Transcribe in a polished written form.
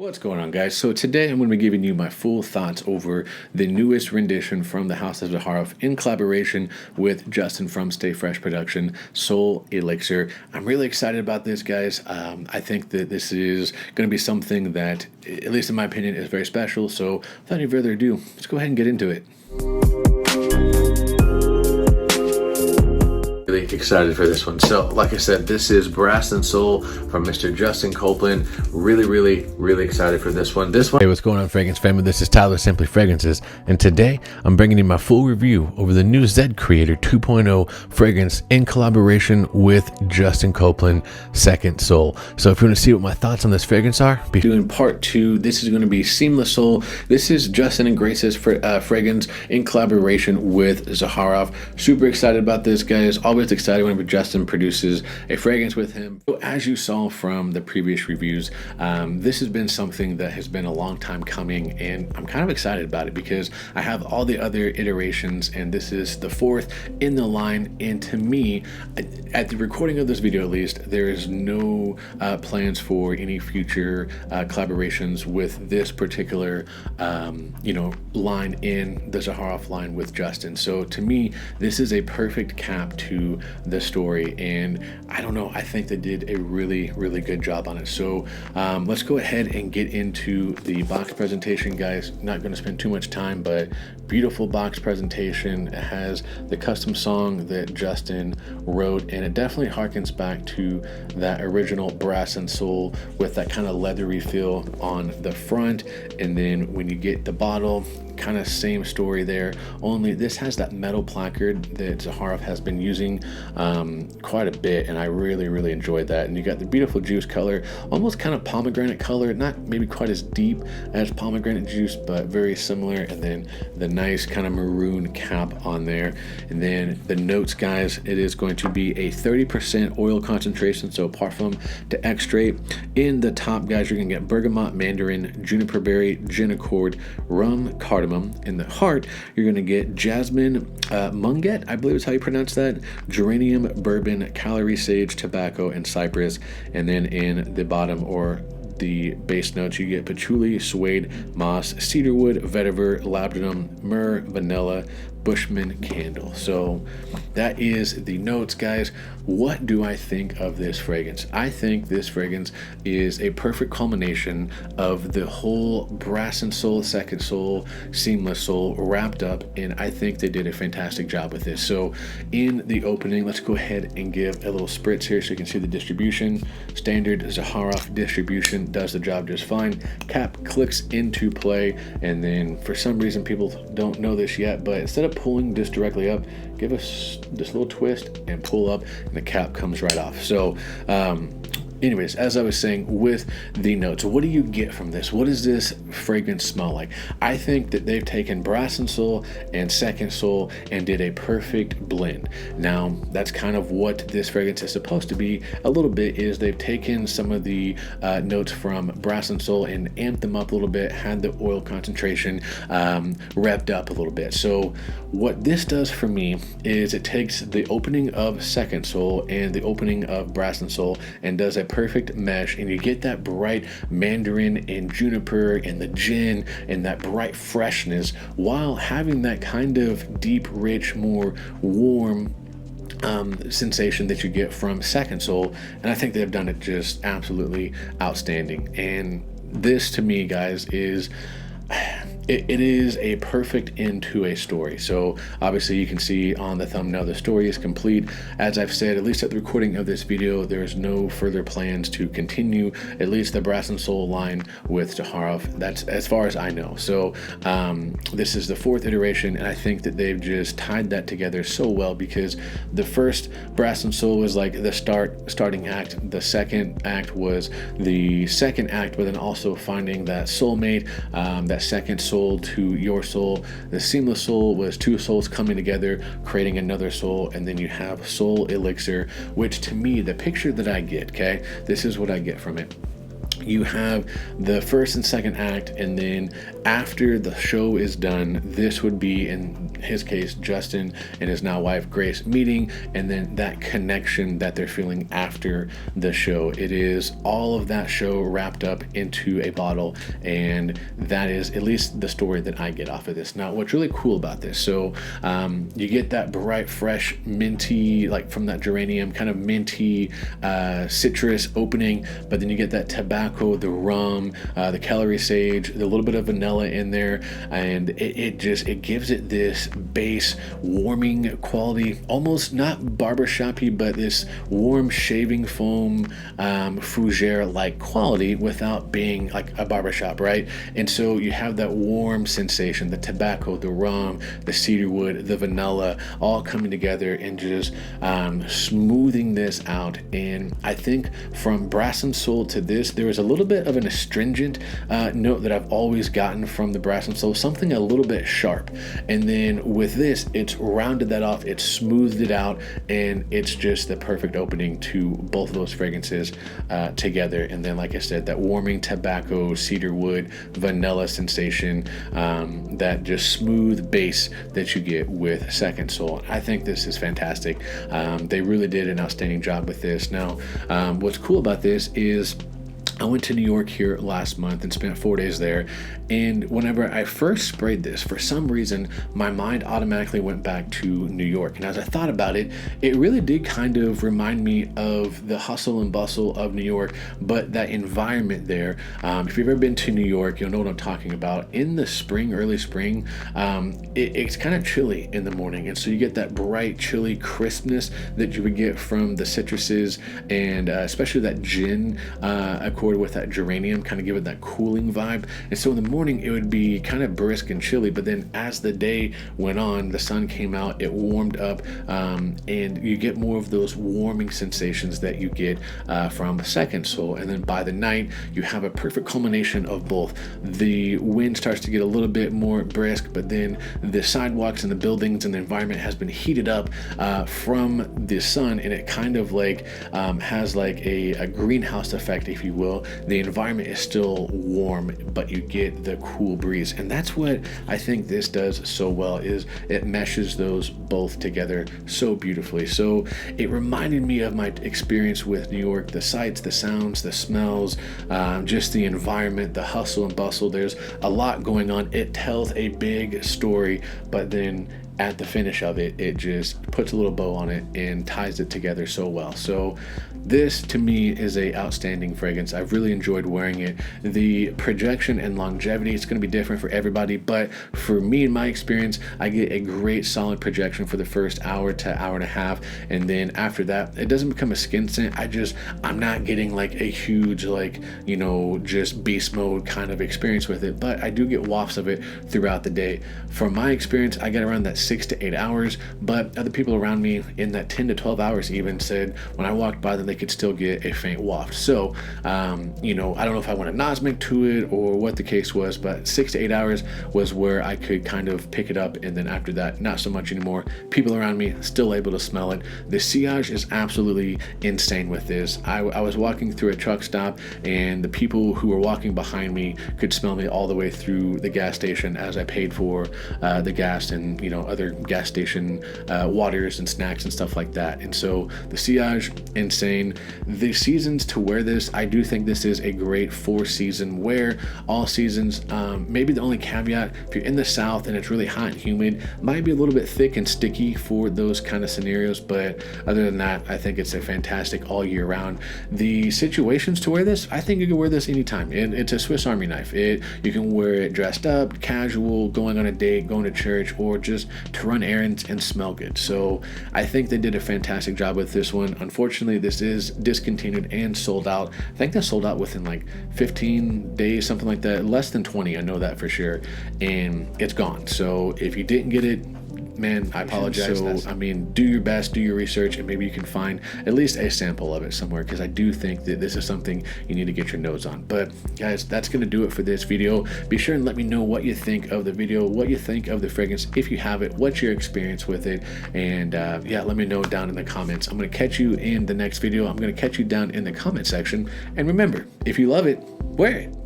What's going on, guys? So today I'm going to be giving you my full thoughts over the newest rendition from the House of Zaharoff in collaboration with Justin from Stay Fresh Production, Soul Elixir. I'm really excited about this, guys. I think that this is going to be something that, at least in my opinion, is very special. So without any further ado, let's go ahead and get into it. Really excited for this one. So like I said, this is Brass and Soul from Mr. Justin Copeland. Really excited for this one. Hey, what's going on, fragrance family? This is Tyler Simply Fragrances, and today I'm bringing you my full review over the new Zed Creator 2.0 fragrance in collaboration with Justin Copeland, Second Soul. So if you want to see what my thoughts on this fragrance are, be doing part 2. This is going to be Seamless Soul. This is Justin and Grace's fragrance in collaboration with Zaharoff. Super excited about this, guys. Always excited whenever Justin produces a fragrance with him. So as you saw from the previous reviews, this has been something that has been a long time coming, and I'm kind of excited about it because I have all the other iterations, and this is the 4th in the line. And to me, at the recording of this video at least, there is no plans for any future collaborations with this particular line in the Zaharoff line with Justin. So to me, this is a perfect cap to the story, and I don't know, I think they did a really good job on it. So let's go ahead and get into the box presentation, guys. Not going to spend too much time, but beautiful box presentation. It has the custom song that Justin wrote, and it definitely harkens back to that original Brass and Soul with that kind of leathery feel on the front. And then when you get the bottle, kind of same story there, only this has that metal placard that Zaharoff has been using quite a bit, and I really enjoyed that. And you got the beautiful juice color, almost kind of pomegranate color, not maybe quite as deep as pomegranate juice, but very similar. And then the nice kind of maroon cap on there. And then the notes, guys, it is going to be a 30% oil concentration, so parfum to extrait. In the top, guys, you're gonna get bergamot, mandarin, juniper berry, gin accord, rum, cardamom. In the heart, you're going to get jasmine, munget, I believe is how you pronounce that, geranium, bourbon, calorie, sage, tobacco, and cypress. And then in the bottom, or the base notes, you get patchouli, suede, moss, cedarwood, vetiver, labdanum, myrrh, vanilla, Bushman candle. So that is the notes, guys. What do I think of this fragrance? I think this fragrance is a perfect culmination of the whole Brass and Soul, Second Soul, Seamless Soul wrapped up, and I think they did a fantastic job with this. So in the opening, let's go ahead and give a little spritz here so you can see the distribution. Standard Zaharoff distribution does the job just fine. Cap clicks into play, and then for some reason people don't know this yet, but instead of pulling this directly up, give us this little twist and pull up, and the cap comes right off. So anyways, as I was saying with the notes, what do you get from this? What does this fragrance smell like? I think that they've taken Brass and Soul and Second Soul and did a perfect blend. Now, that's kind of what this fragrance is supposed to be a little bit, is they've taken some of the notes from Brass and Soul and amped them up a little bit, had the oil concentration revved up a little bit. So what this does for me is it takes the opening of Second Soul and the opening of Brass and Soul and does a perfect mesh, and you get that bright mandarin and juniper and the gin and that bright freshness, while having that kind of deep, rich, more warm sensation that you get from Second Soul. And I think they've done it just absolutely outstanding. And this, to me, guys, is it is a perfect end to a story. So obviously you can see on the thumbnail the story is complete. As I've said, at least at the recording of this video, there's no further plans to continue at least the Brass and Soul line with Zaharoff. That's as far as I know. So this is the 4th iteration, and I think that they've just tied that together so well, because the first Brass and Soul was like the starting act. The second act was the second act, but then also finding that soulmate, that second soul to your soul. The Seamless Soul was 2 souls coming together, creating another soul, and then you have Soul Elixir, which to me, the picture that I get, okay, this is what I get from it. you have the first and second act, and then after the show is done, this would be, in his case, Justin and his now wife Grace meeting, and then that connection that they're feeling after the show. It is all of that show wrapped up into a bottle, and that is at least the story that I get off of this. Now, what's really cool about this, so you get that bright, fresh, minty, like from that geranium, kind of minty, citrus opening, but then you get that tobacco, the rum, the celery sage, a little bit of vanilla in there, and it gives it this base warming quality, almost not barbershoppy, but this warm shaving foam, fougere like quality without being like a barbershop, right? And so you have that warm sensation, the tobacco, the rum, the cedarwood, the vanilla, all coming together and just smoothing this out. And I think from Brass and Soul to this, there is a little bit of an astringent note that I've always gotten from the Brass and Soul, something a little bit sharp. And then with this, it's rounded that off, it's smoothed it out, and it's just the perfect opening to both of those fragrances together. And then, like I said, that warming tobacco, cedarwood, vanilla sensation, that just smooth base that you get with Second Soul. I think this is fantastic. They really did an outstanding job with this. Now, what's cool about this is I went to New York here last month and spent 4 days there, and whenever I first sprayed this, for some reason my mind automatically went back to New York. And as I thought about it, it really did kind of remind me of the hustle and bustle of New York, but that environment there. If you've ever been to New York, you'll know what I'm talking about. In the spring, early spring, it's kind of chilly in the morning, and so you get that bright, chilly crispness that you would get from the citruses, and especially that gin accord with that geranium, kind of give it that cooling vibe. And so in the morning it would be kind of brisk and chilly, but then as the day went on, the sun came out, it warmed up, and you get more of those warming sensations that you get from Second Soul. And then by the night, you have a perfect culmination of both. The wind starts to get a little bit more brisk, but then the sidewalks and the buildings and the environment has been heated up from the sun, and it kind of like has like a greenhouse effect, if you will. The environment is still warm, but you get the cool breeze, and that's what I think this does so well, is it meshes those both together so beautifully. So it reminded me of my experience with New York, the sights, the sounds, the smells, just the environment, the hustle and bustle. There's a lot going on. It tells a big story, but then at the finish of it, it just puts a little bow on it and ties it together so well. So this to me is a outstanding fragrance. I've really enjoyed wearing it. The projection and longevity, it's going to be different for everybody, but for me, in my experience, I get a great solid projection for the first hour to hour and a half, and then after that, it doesn't become a skin scent. I'm not getting like a huge, like, you know, just beast mode kind of experience with it, but I do get wafts of it throughout the day. From my experience, I get around that 6 to 8 hours, but other people around me in that 10 to 12 hours even said when I walked by them, they could still get a faint waft. So, you know, I don't know if I want a nosmic to it or what the case was, but 6 to 8 hours was where I could kind of pick it up, and then after that, not so much anymore. People around me still able to smell it. The sillage is absolutely insane with this. I was walking through a truck stop, and the people who were walking behind me could smell me all the way through the gas station as I paid for the gas and, you know, other gas station waters and snacks and stuff like that. And so the sillage, insane. The seasons to wear this, I do think this is a great 4-season wear, all seasons. Maybe the only caveat, if you're in the South and it's really hot and humid, might be a little bit thick and sticky for those kind of scenarios, but other than that, I think it's a fantastic all year round. The situations to wear this, I think you can wear this anytime. It's a Swiss Army knife. You can wear it dressed up, casual, going on a date, going to church, or just to run errands and smell good. So I think they did a fantastic job with this one. Unfortunately, this is discontinued and sold out. I think they sold out within like 15 days, something like that. Less than 20, I know that for sure. And it's gone. So if you didn't get it, man, I apologize. So, I mean, do your best, do your research, and maybe you can find at least a sample of it somewhere, because I do think that this is something you need to get your nose on. But guys, that's going to do it for this video. Be sure and let me know what you think of the video, what you think of the fragrance, if you have it, what's your experience with it, and yeah, let me know down in the comments. I'm going to catch you in the next video. I'm going to catch you down in the comment section. And remember, if you love it, wear it.